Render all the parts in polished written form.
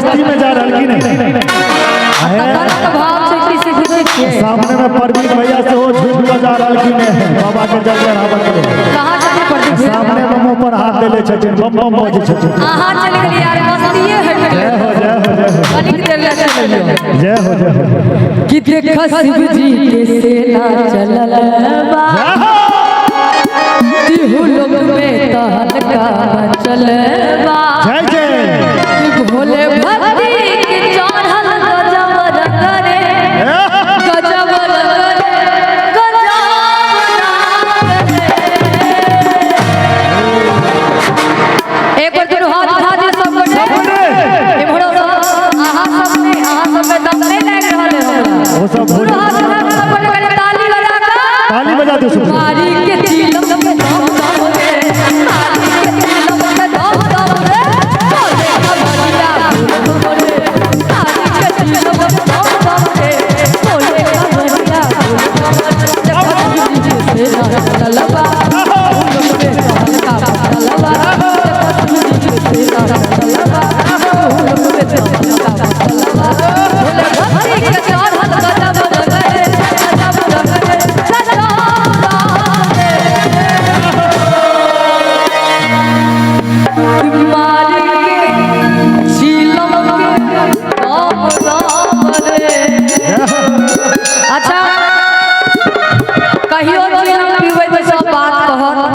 भक्ति में जा रहा नहीं सामने में परवीन भैया से वो झूठ बजा रहा कि बाबा के जल चढ़ावा के सामने में मुंह पर हाथ ले छथिन बम बम बजे छथिन हां चल गई यार मस्ती है जय हो जय हो जय हो जय हो कि देखा शिव जी के सेना चलल बा तिहु लोग में तहलका चलबा जय जय भोले भक्ति के चढ़ल गजब करे गजब करे एक बार जरूर हाथ उठा दे सब ए भोला आहा सब में दम नहीं लग रहले वो सब भोले ताली बजा दो सब मारी के चिलम में दम दम रे मारी के चिलम में दम दम रे बोले कबरिया बोले मारी के चिलम में दम दम रे बोले कबरिया बोले ललबा ललबा अच्छा कहियो चिलम पीबै तो सब बात कहत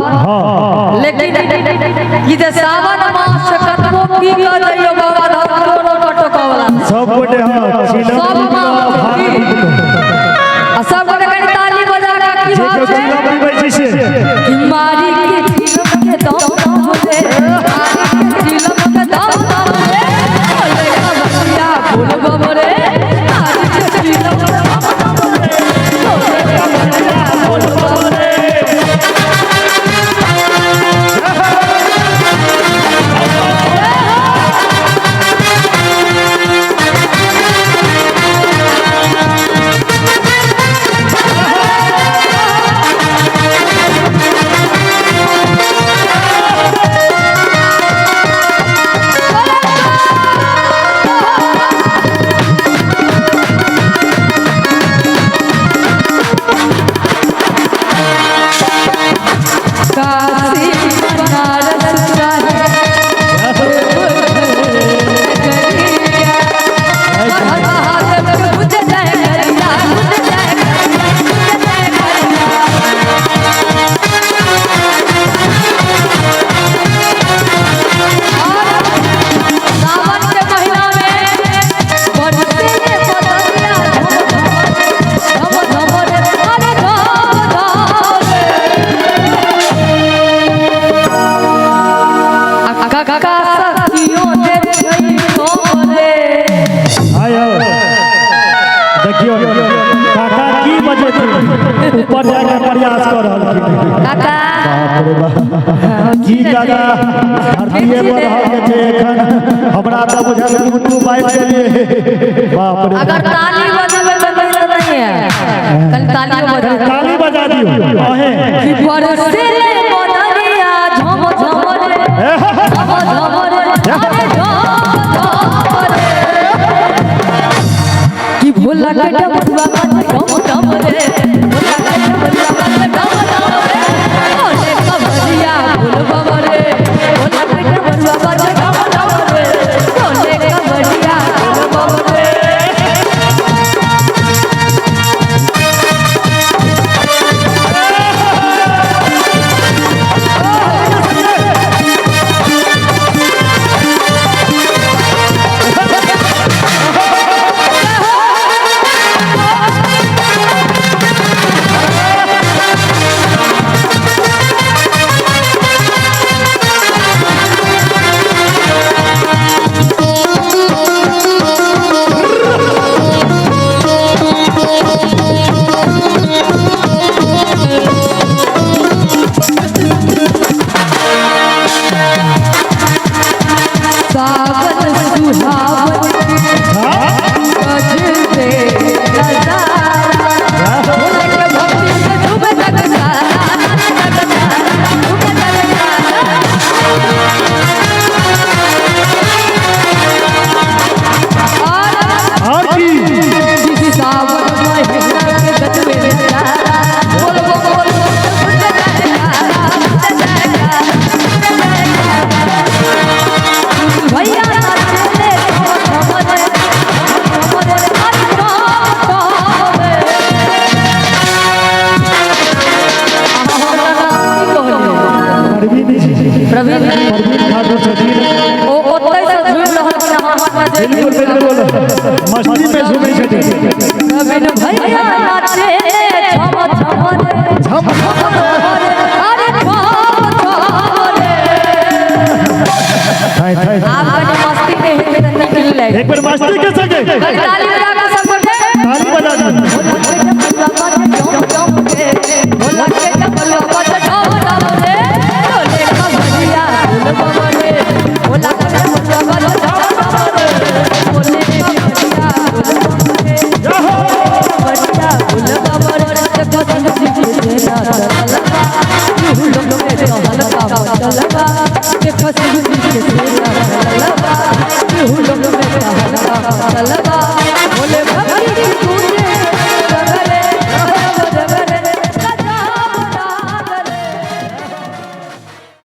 लेकिन ई जे सावन मास कतबो पी क जइयो बाबा धरो टटकवला सब गोटे हां चिलम सब गोटे के ताली बजा के की बात है चिलम पीबै छी से कि मारी के चिलम के दम दम रे मारी के चिलम के दम दम रे बोले कबरिया बोलबो रे मारी के चिलम के दम दम रे बोले कबरिया बोलबो रे काशी बनारस चाहे बुझ जाए गरिया बुझ जाए सावन के महीना में बरसे ने बदलिया धम धम रे अरे काका सखियों दे तोरे आयो देखियो काका की बजे थी ऊपर जाके प्रयास कर रहल काका बाप रे बाप की काका धरतीए पर रह के छे एखन हमरा त बुझल मुट्ठू बाइट देलिए बाप रे अगर ताली बजावे तो नहीं है कल ताली बजा दियो आहे कि बरसे ने बदलिया झम झम रे झम झम रे अरे झम रे कि भोला के डबुआ झम झम रे भोला के डबुआ झम झम रे बोले कबरिया बोलबो रे भोला के डबुआ झम झम रे बोले कबरिया बोलबो रे सावन सुहावन गजबे नजारा भोले के भक्ति से डूबे जगजारा कह दे बोलो मस्ती में झूमे छठी नवीन भैया नाचे झम झम रे झम अरे झम झम रे थाई थाई आपका मस्ती में ही निकल ले एक बार मस्ती के संगे ताली बजा के सब बोले ताली बजा दी बोला के डबल बजा झम झम रे बोले खबरिया बोल बबरे बोला के डबल बजा झम झम रे बोले खबरिया बोल बबरे खबरिया बोल बबरे देखो जी के तेरा लगा तू लोग के चहल का बदलगा देखो जी के तेरा